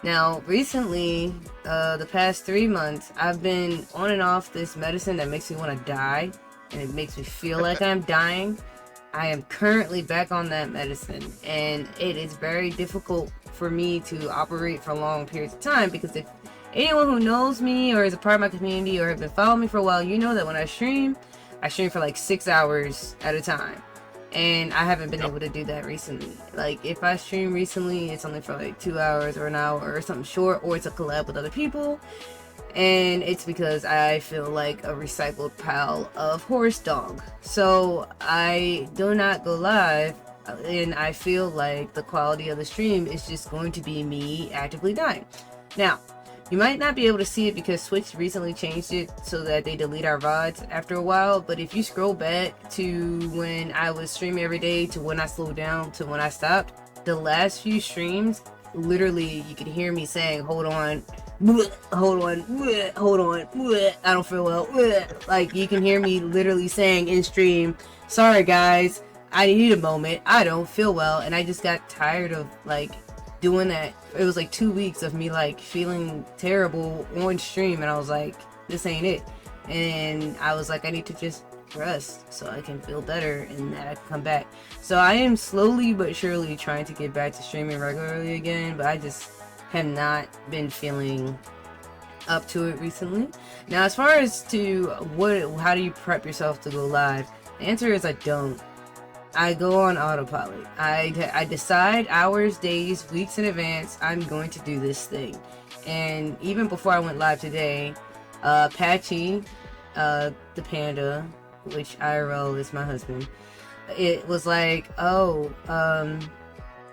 Now, recently, the past 3 months, I've been on and off this medicine that makes me want to die, and it makes me feel like I'm dying. I am currently back on that medicine, and it is very difficult for me to operate for long periods of time, because anyone who knows me or is a part of my community or have been following me for a while, you know that when I stream for like 6 hours at a time. And I haven't been able to do that recently. Like, if I stream recently, it's only for like 2 hours or an hour or something short, or it's a collab with other people. And it's because I feel like a recycled pile of horse dog. So I do not go live, and I feel like the quality of the stream is just going to be me actively dying. Now, you might not be able to see it because Twitch recently changed it so that they delete our VODs after a while, but if you scroll back to when I was streaming every day to when I slowed down to when I stopped, the last few streams, literally you could hear me saying, hold on, hold on, hold on, I don't feel well. Like, you can hear me literally saying in stream, sorry guys, I need a moment, I don't feel well. And I just got tired of like doing that. It was like 2 weeks of me like feeling terrible on stream, and I was like, this ain't it. And I was like, I need to just rest so I can feel better and that I can come back. So I am slowly but surely trying to get back to streaming regularly again, but I just have not been feeling up to it recently. Now, as far as to how do you prep yourself to go live, the answer is I don't. I go on autopilot. I decide hours, days, weeks in advance I'm going to do this thing. And even before I went live today, Patchy, the Panda, which IRL is my husband, it was like, oh, I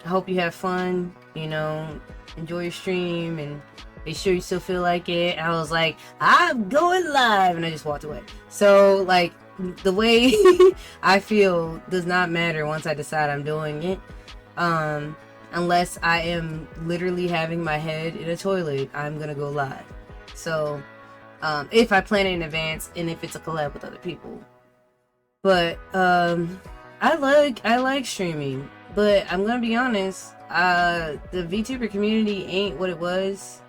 hope you have fun, you know, enjoy your stream and make sure you still feel like it. And I was like, I'm going live, and I just walked away. So like, the way I feel does not matter once I decide I'm doing it, unless I am literally having my head in a toilet. I'm gonna go live. So if I plan it in advance and if it's a collab with other people. But I like streaming, but I'm gonna be honest, the VTuber community ain't what it was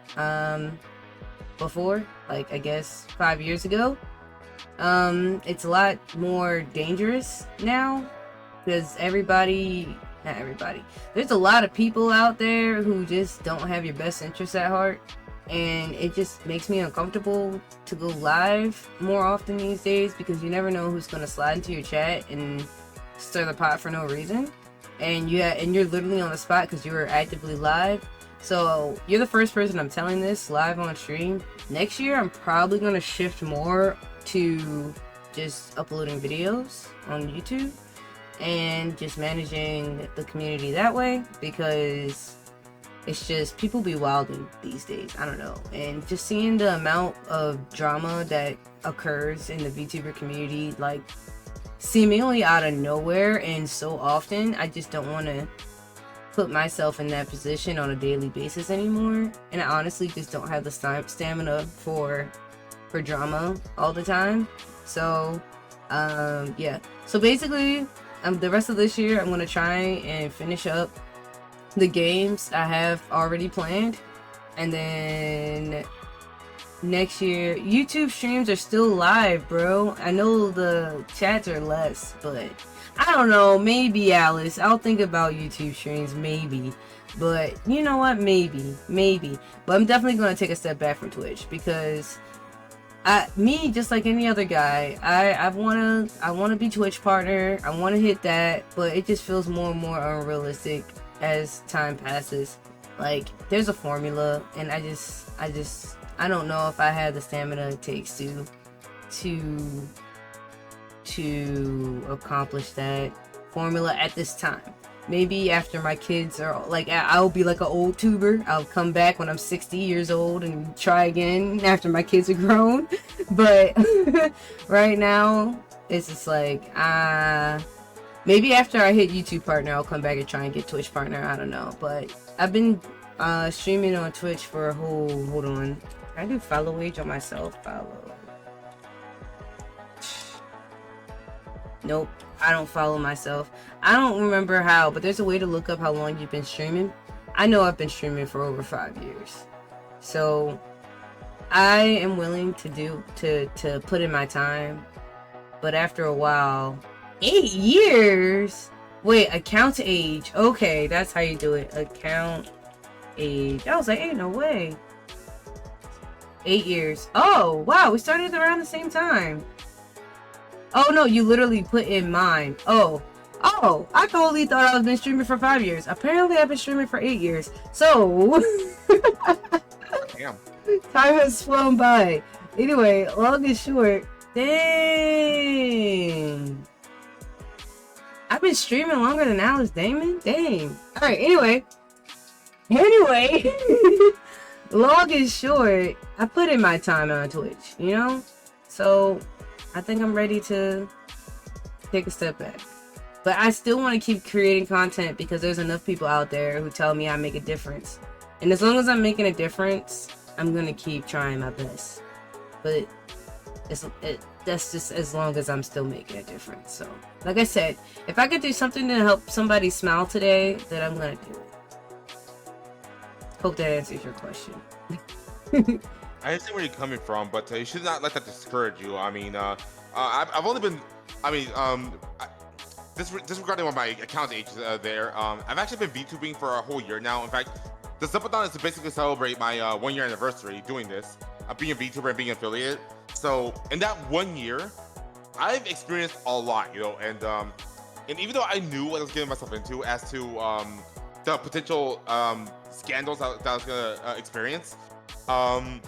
before, like I guess 5 years ago. It's a lot more dangerous now because not everybody, there's a lot of people out there who just don't have your best interests at heart, and it just makes me uncomfortable to go live more often these days because you never know who's going to slide into your chat and stir the pot for no reason, and you're literally on the spot because you were actively live. So you're the first person I'm telling this live on stream. Next year I'm probably going to shift more to just uploading videos on YouTube and just managing the community that way, because it's just people be wilding these days. I don't know, and just seeing the amount of drama that occurs in the VTuber community, like seemingly out of nowhere and so often, I just don't want to put myself in that position on a daily basis anymore. And I honestly just don't have the stamina for drama all the time. So yeah, so basically the rest of this year I'm gonna try and finish up the games I have already planned, and then next year YouTube streams are still live, bro. I know the chats are less, but I don't know, maybe Alice, I'll think about YouTube streams, maybe. But you know what, maybe, but I'm definitely gonna take a step back from Twitch because me, just like any other guy, I wanna be Twitch partner. I wanna hit that, but it just feels more and more unrealistic as time passes. Like, there's a formula, and I don't know if I have the stamina it takes to accomplish that formula at this time. Maybe after my kids are like, I'll be like an old tuber. I'll come back when I'm 60 years old and try again after my kids are grown. But right now, it's just like, maybe after I hit YouTube partner, I'll come back and try and get Twitch partner. I don't know. But I've been streaming on Twitch for a whole, hold on. Can I do follow age on myself? Follow. Nope, I don't follow myself. I don't remember how, but there's a way to look up how long you've been streaming. I know I've been streaming for over 5 years. So I am willing to put in my time. But after a while, 8 years? Wait, account age. Okay, that's how you do it. Account age. I was like, ain't no way. 8 years. Oh, wow, we started around the same time. Oh no, you literally put in mine. Oh, I totally thought I was been streaming for 5 years. Apparently, I've been streaming for 8 years. So, Damn. time has flown by. Anyway, long and short, dang. I've been streaming longer than Alice Damon. Dang. All right. Anyway, long and short, I put in my time on Twitch. You know, so I think I'm ready to take a step back. But I still want to keep creating content because there's enough people out there who tell me I make a difference. And as long as I'm making a difference, I'm gonna keep trying my best. But that's just as long as I'm still making a difference. So, like I said, if I could do something to help somebody smile today, then I'm gonna do it. Hope that answers your question. I understand where you're coming from, but you should not let that discourage you. I mean, I've only been, I mean, disregarding what my account age is there, I've actually been VTubing for a whole year now. In fact, the subathon is to basically celebrate my 1 year anniversary doing this, being a VTuber and being affiliated. So in that 1 year, I've experienced a lot, you know, and even though I knew what I was getting myself into as to the potential scandals that I was gonna experience, I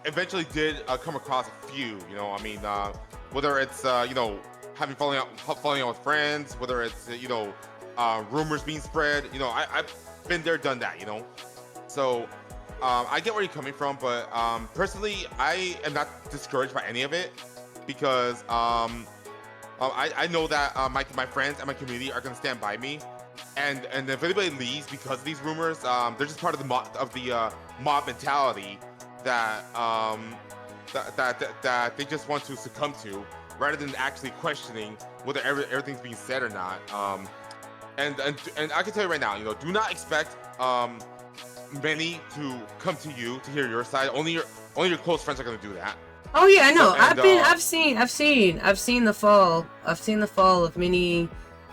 eventually did come across a few, you know. I mean, whether it's you know, falling out with friends, whether it's rumors being spread, you know, I've been there, done that, you know. So I get where you're coming from, but personally, I am not discouraged by any of it because I know that my friends and my community are gonna stand by me, and if anybody leaves because of these rumors, they're just part of the mob mentality that that they just want to succumb to, rather than actually questioning whether everything's being said or not. And I can tell you right now, you know, do not expect many to come to you to hear your side. Only your close friends are gonna do that. Oh yeah, I know. So, I've seen the fall. I've seen the fall of many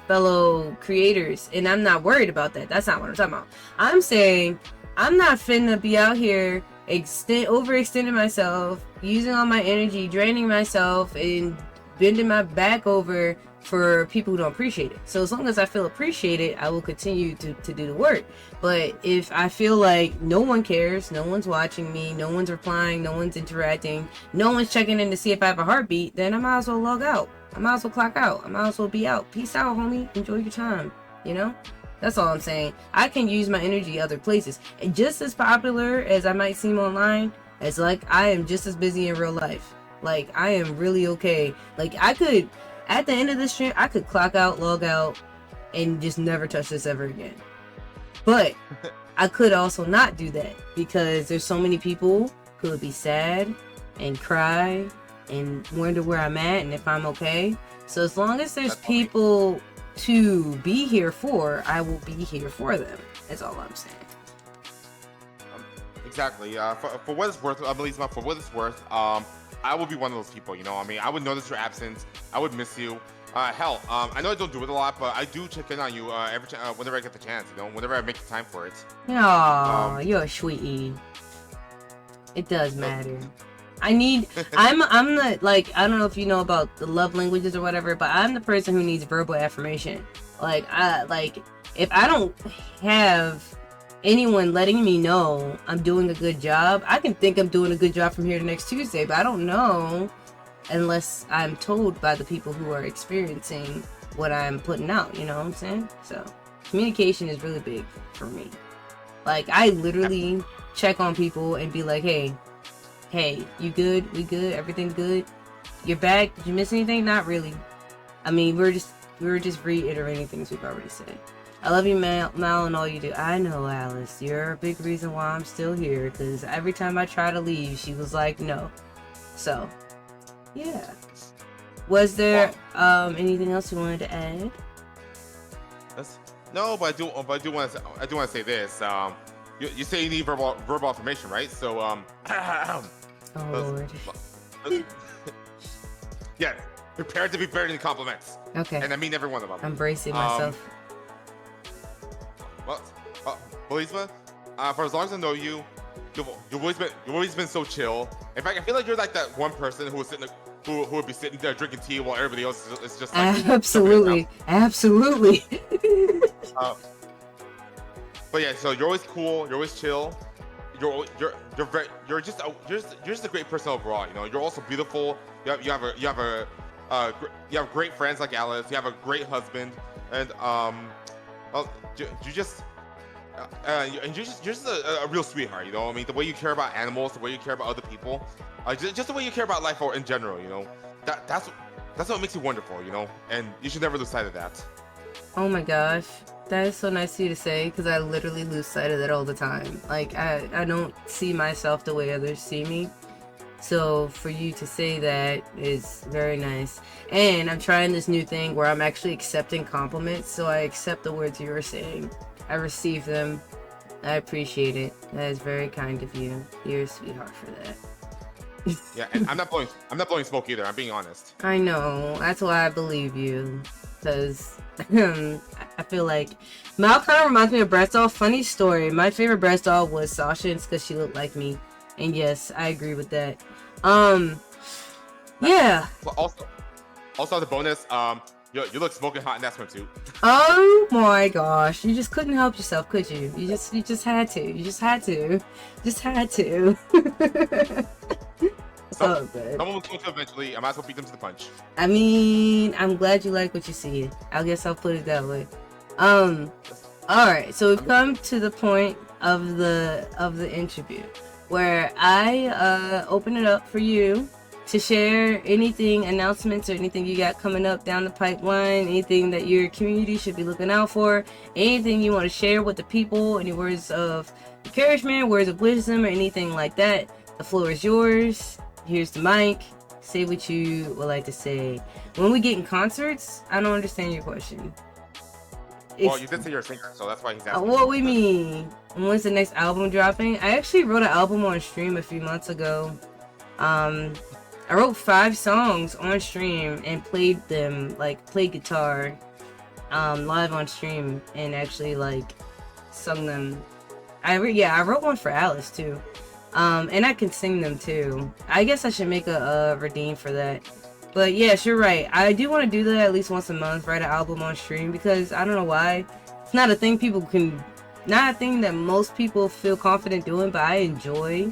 fellow creators, and I'm not worried about that. That's not what I'm talking about. I'm saying I'm not finna be out here overextending myself, using all my energy, draining myself, and bending my back over for people who don't appreciate it. So as long as I feel appreciated, I will continue to do the work. But if I feel like no one cares, no one's watching me, no one's replying, no one's interacting, no one's checking in to see if I have a heartbeat, then I might as well log out. I might as well clock out. I might as well be out. Peace out, homie. Enjoy your time. You know? That's all I'm saying. I can use my energy other places. And just as popular as I might seem online, as like I am just as busy in real life. Like I am really okay. Like I could, at the end of this stream, I could clock out, log out, and just never touch this ever again. But I could also not do that because there's so many people who would be sad and cry and wonder where I'm at and if I'm okay. So as long as there's people to be here for, I will be here for them. That's all I'm saying. Exactly. For what it's worth, Melissa, for what it's worth, I will be one of those people. You know, I mean, I would notice your absence. I would miss you. Hell, I know I don't do it a lot, but I do check in on you whenever I get the chance. You know, whenever I make the time for it. Aw, you're a sweetie. It does matter. I'm the, like, I don't know if you know about the love languages or whatever, but I'm the person who needs verbal affirmation. Like, if I don't have anyone letting me know I'm doing a good job, I can think I'm doing a good job from here to next Tuesday, but I don't know unless I'm told by the people who are experiencing what I'm putting out, you know what I'm saying? So communication is really big for me. Like I literally check on people and be like, hey, you good? We good? Everything's good? You're back? Did you miss anything? Not really. I mean, we were just reiterating things we've already said. I love you, Mal, and all you do. I know, Alice. You're a big reason why I'm still here, because every time I try to leave, she was like, no. So, yeah. Was there anything else you wanted to add? No, but I do want to say this. You say you need verbal affirmation, right? So oh Lord. Yeah, prepare to be buried in compliments. Okay. And I mean every one of them. I'm bracing myself. Well, Melissa, for as long as I know you, you've always been so chill. In fact, I feel like you're like that one person who was sitting who would be sitting there drinking tea while everybody else is just like Absolutely, absolutely. uh, but yeah, so you're always cool. You're always chill. You're just a great person overall. You know, you're also beautiful. You have great friends like Alice. You have a great husband, and well, you just. And you're just a real sweetheart, you know. I mean, the way you care about animals, the way you care about other people, just the way you care about life in general, you know. That's what makes you wonderful, you know. And you should never lose sight of that. Oh my gosh, that is so nice of you to say, because I literally lose sight of that all the time. Like, I don't see myself the way others see me. So for you to say that is very nice. And I'm trying this new thing where I'm actually accepting compliments. So I accept the words you were saying. I receive them. I appreciate it. That is very kind of you. You're a sweetheart for that. Yeah, and I'm not blowing smoke either. I'm being honest. I know. That's why I believe you. Because I feel like Mal kind of reminds me of Breast Doll. Funny story. My favorite Breast Doll was Sasha. It's because she looked like me. And yes, I agree with that. Yeah. Well, also the bonus, you look smoking hot in that swimsuit. Oh my gosh, you just couldn't help yourself, could you? You just had to. You just had to. Just had to. So good. Someone was going to eventually. I might as well beat them to the punch. I mean, I'm glad you like what you see. I guess I'll put it that way. Alright, so we've come to the point of the interview where I open it up for you to share anything, announcements, or anything you got coming up down the pipeline, anything that your community should be looking out for, anything you want to share with the people, any words of encouragement, words of wisdom, or anything like that. The floor is yours. Here's the mic. Say what you would like to say. When we get in concerts, I don't understand your question. Well, you did say you're a singer, so that's why he's asking. What we mean? When's the next album dropping? I actually wrote an album on stream a few months ago. I wrote 5 songs on stream and played them, like played guitar live on stream and actually like sung them. I wrote one for Alice too. And I can sing them too. I guess I should make a redeem for that. But yes, you're right. I do want to do that at least once a month, write an album on stream, because I don't know why. It's not a thing not a thing that most people feel confident doing, but I enjoy.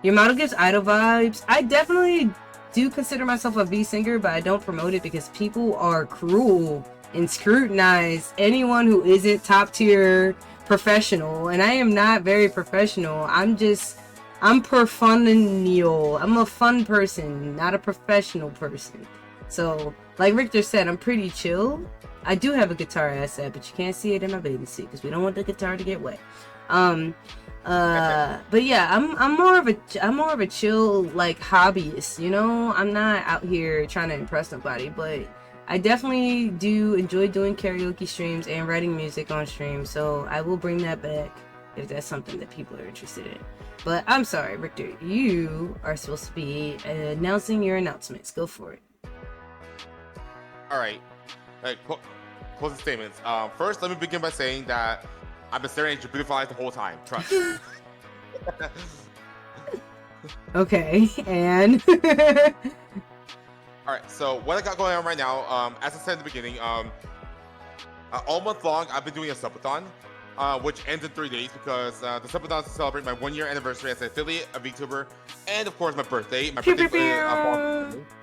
Your model gives idol vibes. I definitely do consider myself a V singer, but I don't promote it because people are cruel and scrutinize anyone who isn't top tier professional. And I am not very professional. I'm profundal. I'm a fun person, not a professional person. So, like Rictor said, I'm pretty chill. I do have a guitar asset, but you can't see it in my bathing suit because we don't want the guitar to get wet. But yeah, I'm more of a chill like hobbyist, you know. I'm not out here trying to impress nobody, but I definitely do enjoy doing karaoke streams and writing music on stream, so I will bring that back if that's something that people are interested in. But I'm sorry, Rictor, you are supposed to be announcing your announcements. Go for it. All right. Closing statements. First, let me begin by saying that I've been staring at your beautiful eyes the whole time. Trust. Okay, and all right. So what I got going on right now, as I said in the beginning, all month long I've been doing a subathon, which ends in 3 days because the subathon is to celebrate my 1-year anniversary as an affiliate, a VTuber, and of course my birthday. My birthday.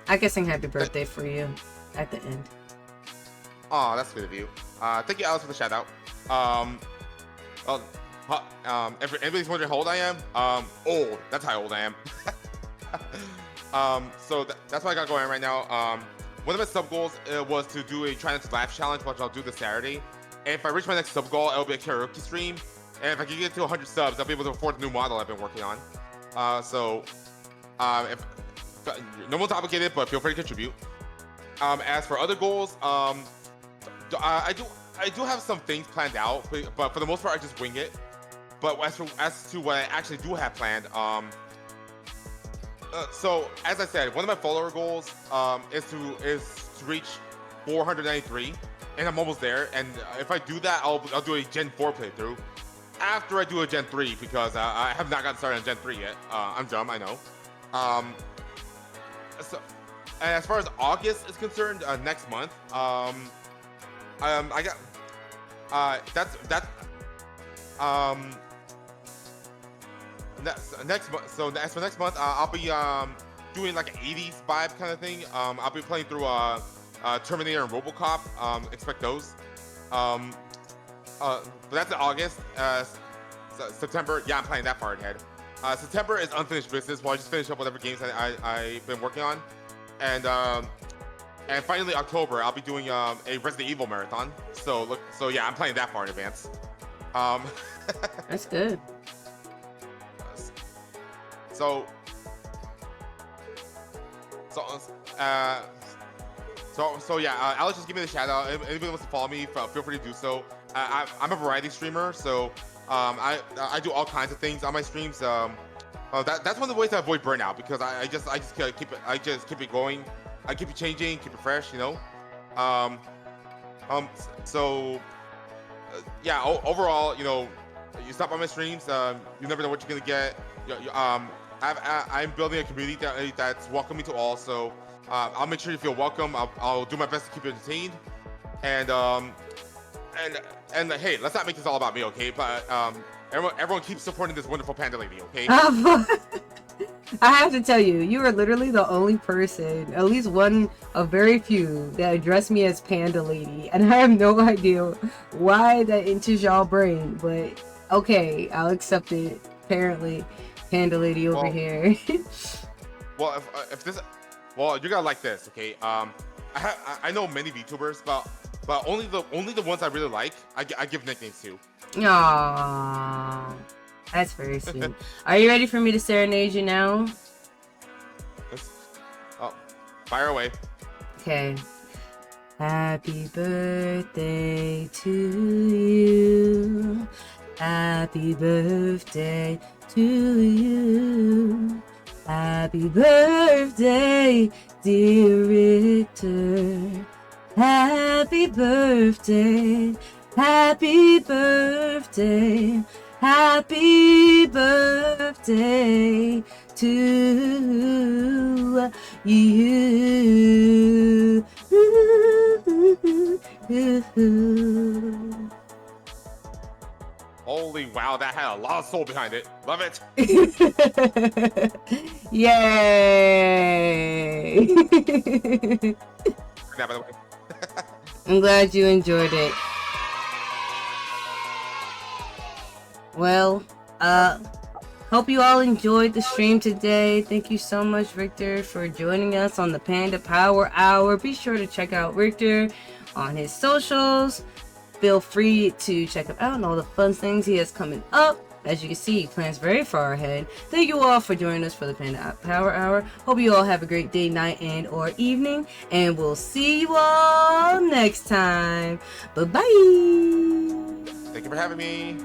I can sing happy birthday for you at the end. Oh, that's sweet of you. Thank you, Alice, for the shout out. Everybody's wondering how old I am. Old. That's how old I am. So that's what I got going on right now. One of my sub goals was to do a Try Not to Laugh challenge, which I'll do this Saturday. And if I reach my next sub goal, it'll be a karaoke stream. And if I can get to 100 subs, I'll be able to afford the new model I've been working on. If no one's obligated, but feel free to contribute. As for other goals, I do have some things planned out, but for the most part, I just wing it. But as to what I actually do have planned, so as I said, one of my follower goals is to reach 493, and I'm almost there. And if I do that, I'll do a Gen 4 playthrough. after I do a Gen 3 because I have not gotten started on Gen 3 yet. I'm dumb, I know. So, and as far as August is concerned, next month, I got um next month. So next month, I'll be doing like an 80s vibe kind of thing. I'll be playing through Terminator and RoboCop. Expect those. But that's in August. September, yeah, I'm playing that far ahead. September is unfinished business. While I just finish up whatever games I've been working on, and finally October, I'll be doing a Resident Evil marathon. So yeah, I'm playing that far in advance. That's good. So yeah, Alex, just give me the shout out. If anybody wants to follow me, feel free to do so. I'm a variety streamer, so I do all kinds of things on my streams. That's one of the ways I avoid burnout because I just keep it going. I keep it changing, keep it fresh, you know. Yeah. Overall, you know, you stop on my streams. You never know what you're gonna get. I'm building a community that's welcoming to all. So I'll make sure you feel welcome. I'll do my best to keep you entertained. And hey, let's not make this all about me, okay? But everyone keeps supporting this wonderful panda lady, okay? I have to tell you, you are literally the only person, at least one of very few, that addressed me as Panda Lady, and I have no idea why that enters y'all brain, but okay, I'll accept it. Apparently, Panda Lady over here. Well, if this, well, you gotta like this, okay? I know many VTubers, but only the ones I really like, I give nicknames to. Aww. That's very sweet. Are you ready for me to serenade you now? Oh, fire away. Okay. Happy birthday to you. Happy birthday to you. Happy birthday, dear Rictor. Happy birthday. Happy birthday. Happy birthday to you. Holy wow, that had a lot of soul behind it. Love it. Yay! Yeah, by the way. I'm glad you enjoyed it. Well, hope you all enjoyed the stream today. Thank you so much, Rictor, for joining us on the Panda Power Hour. Be sure to check out Rictor on his socials. Feel free to check him out and all the fun things he has coming up. As you can see, he plans very far ahead. Thank you all for joining us for the Panda Power Hour. Hope you all have a great day, night, and or evening. And we'll see you all next time. Bye-bye. Thank you for having me.